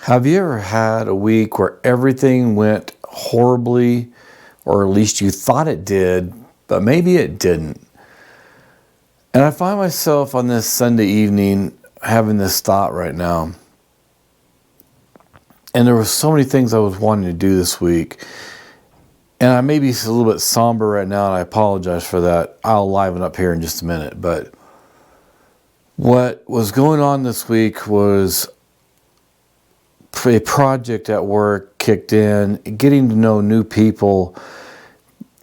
Have you ever had a week where everything went horribly, or at least you thought it did, but maybe it didn't? And I find myself on this Sunday evening having this thought right now. And there were so many things I was wanting to do this week. And I may be a little bit somber right now, and I apologize for that. I'll liven up here in just a minute. But what was going on this week was a project at work kicked in, getting to know new people,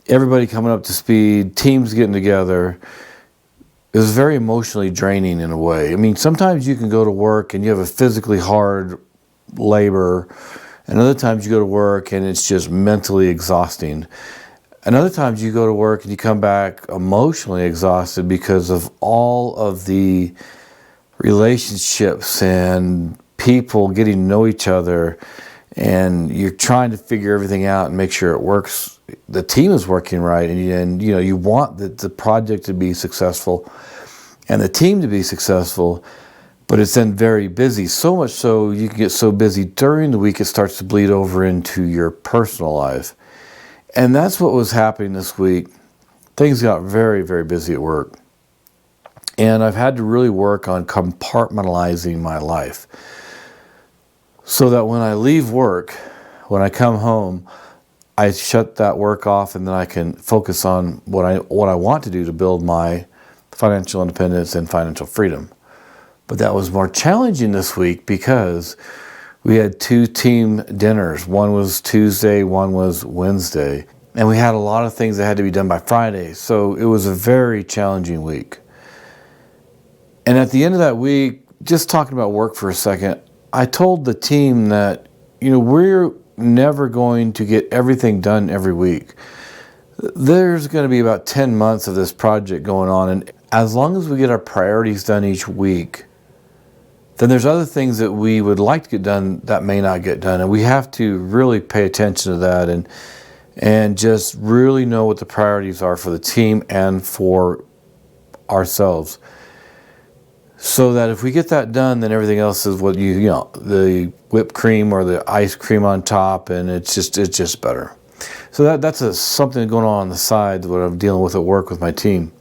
everybody coming up to speed, teams getting together. It was very emotionally draining in a way. I mean, sometimes you can go to work and you have a physically hard labor, and other times you go to work and it's just mentally exhausting. And other times you go to work and you come back emotionally exhausted because of all of the relationships and people getting to know each other, and you're trying to figure everything out and make sure it works. The team is working right, and you know you want the project to be successful and the team to be successful, but it's then very busy. So much so you can get so busy during the week it starts to bleed over into your personal life. And that's what was happening this week. Things got very, very busy at work. And I've had to really work on compartmentalizing my life, so that when I leave work, when I come home, I shut that work off, and then I can focus on what I want to do to build my financial independence and financial freedom. But that was more challenging this week because we had 2 team dinners. One was Tuesday, one was Wednesday. And we had a lot of things that had to be done by Friday. So it was a very challenging week. And at the end of that week, just talking about work for a second, I told the team that, we're never going to get everything done every week. There's going to be about 10 months of this project going on, and as long as we get our priorities done each week, then there's other things that we would like to get done that may not get done, and we have to really pay attention to that and just really know what the priorities are for the team and for ourselves. So that if we get that done, then everything else is what the whipped cream or the ice cream on top, and it's just better. So that's something going on the side, what I'm dealing with at work with my team.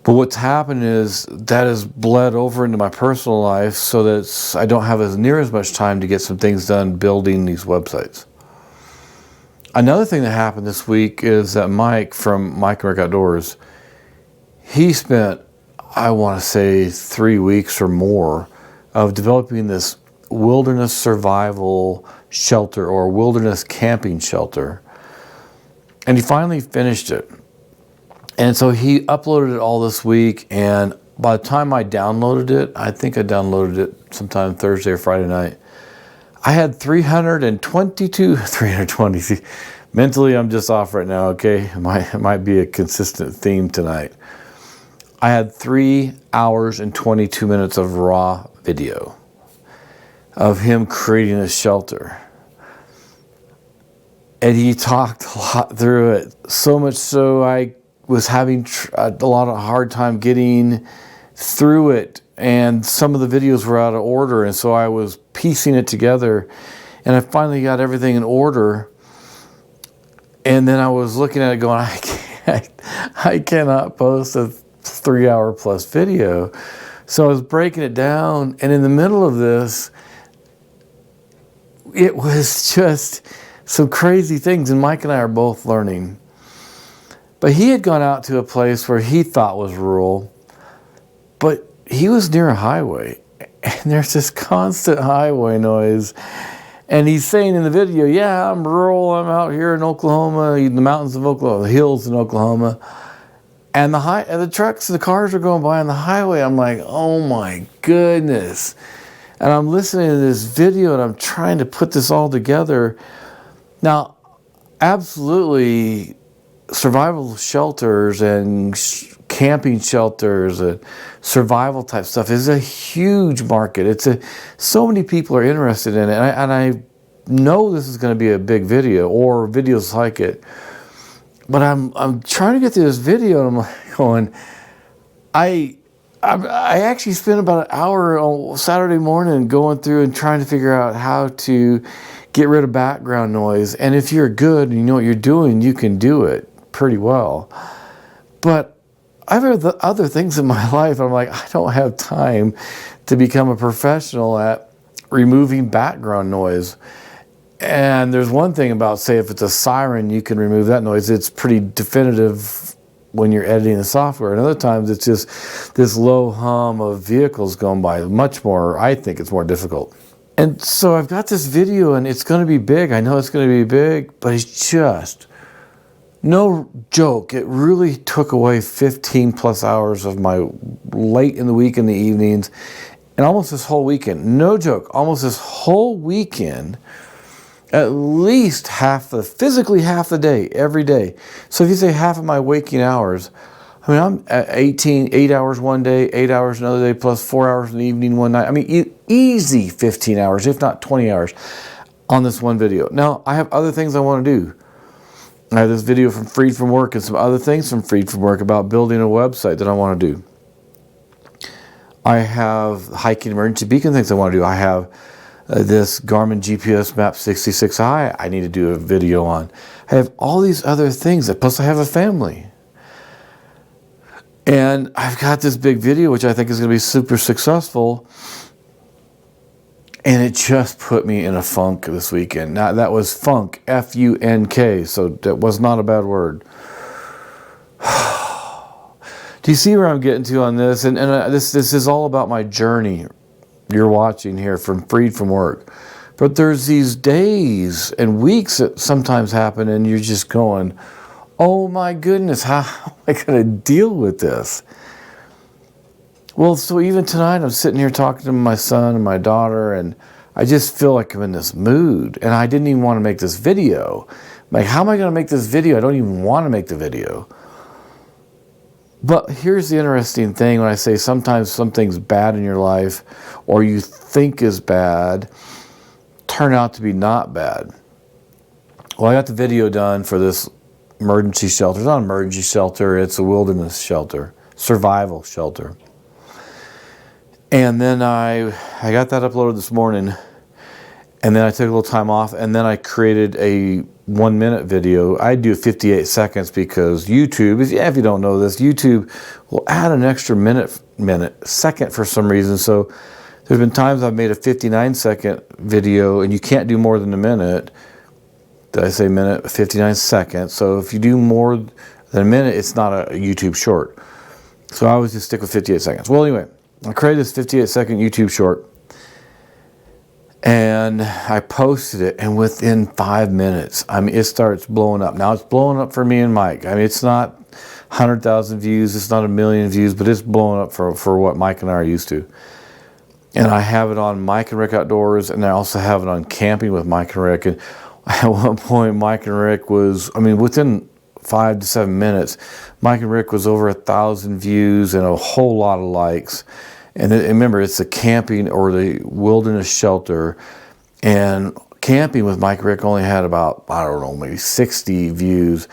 But what's happened is that has bled over into my personal life, so that I don't have near as much time to get some things done building these websites. Another thing that happened this week is that Mike from MikenRickOutdoors, he spent, I want to say, 3 weeks or more of developing this wilderness survival shelter or wilderness camping shelter. And he finally finished it. And so he uploaded it all this week, and by the time I downloaded it, I think I downloaded it sometime Thursday or Friday night, I had 320. Mentally, I'm just off right now, okay? It might be a consistent theme tonight. I had 3 hours and 22 minutes of raw video of him creating a shelter. And he talked a lot through it. So much so I was having a lot of hard time getting through it. And some of the videos were out of order. And so I was piecing it together. And I finally got everything in order. And then I was looking at it going, I cannot post a 3-hour plus video. So I was breaking it down, and in the middle of this, it was just some crazy things, and Mike and I are both learning. But he had gone out to a place where he thought was rural, but he was near a highway, and there's this constant highway noise. And he's saying in the video, yeah, I'm rural, I'm out here in Oklahoma, the mountains of Oklahoma, the hills in Oklahoma. And the trucks, the cars are going by on the highway. I'm like, oh my goodness. And I'm listening to this video and I'm trying to put this all together. Now, absolutely, survival shelters and camping shelters and survival type stuff is a huge market. So many people are interested in it. And I know this is going to be a big video or videos like it. But I'm trying to get through this video, and I'm like going, I I actually spent about an hour on Saturday morning going through and trying to figure out how to get rid of background noise. And if you're good and you know what you're doing, you can do it pretty well. But I've had other things in my life. I'm like, I don't have time to become a professional at removing background noise. And there's one thing about, say, if it's a siren, you can remove that noise. It's pretty definitive when you're editing the software. And other times it's just this low hum of vehicles going by. Much more, I think it's more difficult. And so I've got this video and it's going to be big. I know it's going to be big, but it's just no joke. It really took away 15 plus hours of my late in the week in the evenings and almost this whole weekend. No joke. Almost this whole weekend, at least physically half the day, every day. So if you say half of my waking hours, I mean, I'm at 8 hours one day, 8 hours another day, plus 4 hours in the evening one night. I mean, easy 15 hours, if not 20 hours on this one video. Now, I have other things I want to do. I have this video from FreedFromWork and some other things from FreedFromWork about building a website that I want to do. I have hiking emergency beacon things I want to do. I have this Garmin GPS Map 66i I need to do a video on. I have all these other things, plus I have a family. And I've got this big video, which I think is going to be super successful. And it just put me in a funk this weekend. Now, that was funk, F-U-N-K, so that was not a bad word. Do you see where I'm getting to on this? And this is all about my journey you're watching here from Freed From Work. But there's these days and weeks that sometimes happen and you're just going, oh my goodness, how am I going to deal with this? Well, so even tonight I'm sitting here talking to my son and my daughter and I just feel like I'm in this mood and I didn't even want to make this video. Like, how am I going to make this video? I don't even want to make the video. But here's the interesting thing when I say sometimes something's bad in your life or you think is bad, turn out to be not bad. Well, I got the video done for this emergency shelter. It's not an emergency shelter, it's a wilderness shelter, survival shelter. And then I got that uploaded this morning and then I took a little time off and then I created a 1 minute video. I do 58 seconds because YouTube, if you don't know this, YouTube will add an extra second for some reason. So there's been times I've made a 59-second video and you can't do more than a minute. Did I say minute? 59 seconds. So if you do more than a minute, it's not a YouTube short. So I always just stick with 58 seconds. Well, anyway, I created this 58-second YouTube short and I posted it, and within 5 minutes, I mean, it starts blowing up. Now it's blowing up for me and Mike. I mean, it's not 100,000 views, it's not 1 million views, but it's blowing up for what Mike and I are used to. And I have it on Mike and Rick Outdoors, and I also have it on Camping with Mike and Rick. And at one point, Mike and Rick was, I mean, within 5 to 7 minutes, Mike and Rick was over 1,000 views and a whole lot of likes. And remember, it's the camping or the wilderness shelter. And Camping with Mike and Rick only had about, I don't know, maybe 60 views.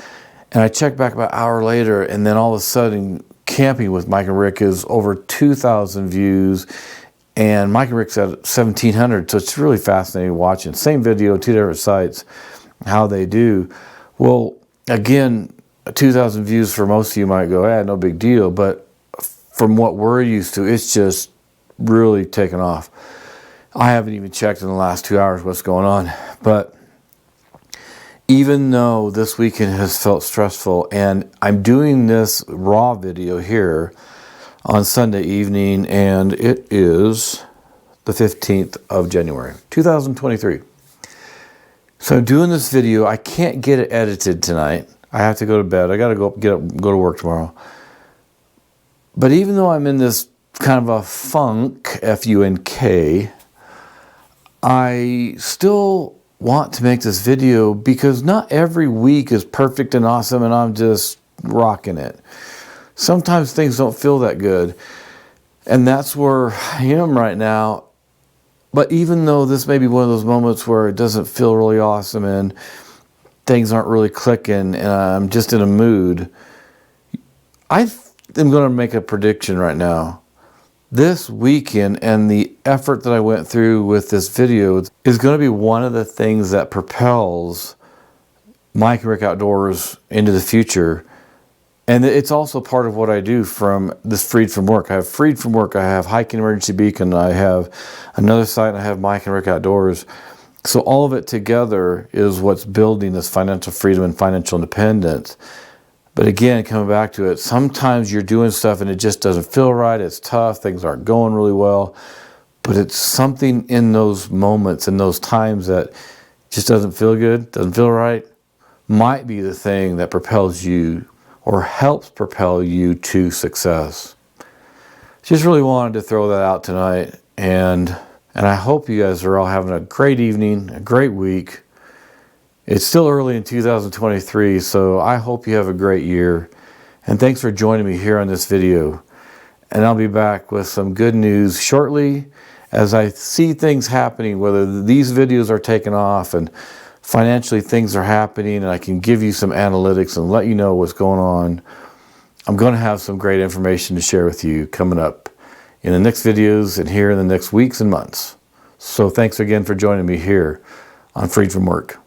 And I checked back about an hour later, and then all of a sudden, Camping with Mike and Rick is over 2,000 views. And Mike and Rick's at 1,700. So it's really fascinating watching. Same video, two different sites, how they do. Well, again, 2,000 views for most of you might go, no big deal. But from what we're used to, it's just really taken off. I haven't even checked in the last 2 hours what's going on. But even though this weekend has felt stressful, and I'm doing this raw video here on Sunday evening, and it is the 15th of January, 2023. So doing this video, I can't get it edited tonight. I have to go to bed. I got to go to work tomorrow. But even though I'm in this kind of a funk, F-U-N-K, I still want to make this video because not every week is perfect and awesome and I'm just rocking it. Sometimes things don't feel that good. And that's where I am right now. But even though this may be one of those moments where it doesn't feel really awesome and things aren't really clicking and I'm just in a mood, I'm going to make a prediction right now. this weekend and the effort that I went through with this video is going to be one of the things that propels Mike and Rick Outdoors into the future. And it's also part of what I do from this Freed From Work. I have Freed From Work, I have Hiking Emergency Beacon, I have another site, and I have Mike and Rick Outdoors. So all of it together is what's building this financial freedom and financial independence. But again, coming back to it, sometimes you're doing stuff and it just doesn't feel right. It's tough. Things aren't going really well. But it's something in those moments, in those times that just doesn't feel good, doesn't feel right, might be the thing that propels you or helps propel you to success. Just really wanted to throw that out tonight. And I hope you guys are all having a great evening, a great week. It's still early in 2023, so I hope you have a great year. And thanks for joining me here on this video. And I'll be back with some good news shortly as I see things happening, whether these videos are taking off and financially things are happening, and I can give you some analytics and let you know what's going on. I'm going to have some great information to share with you coming up in the next videos and here in the next weeks and months. So thanks again for joining me here on Freed From Work.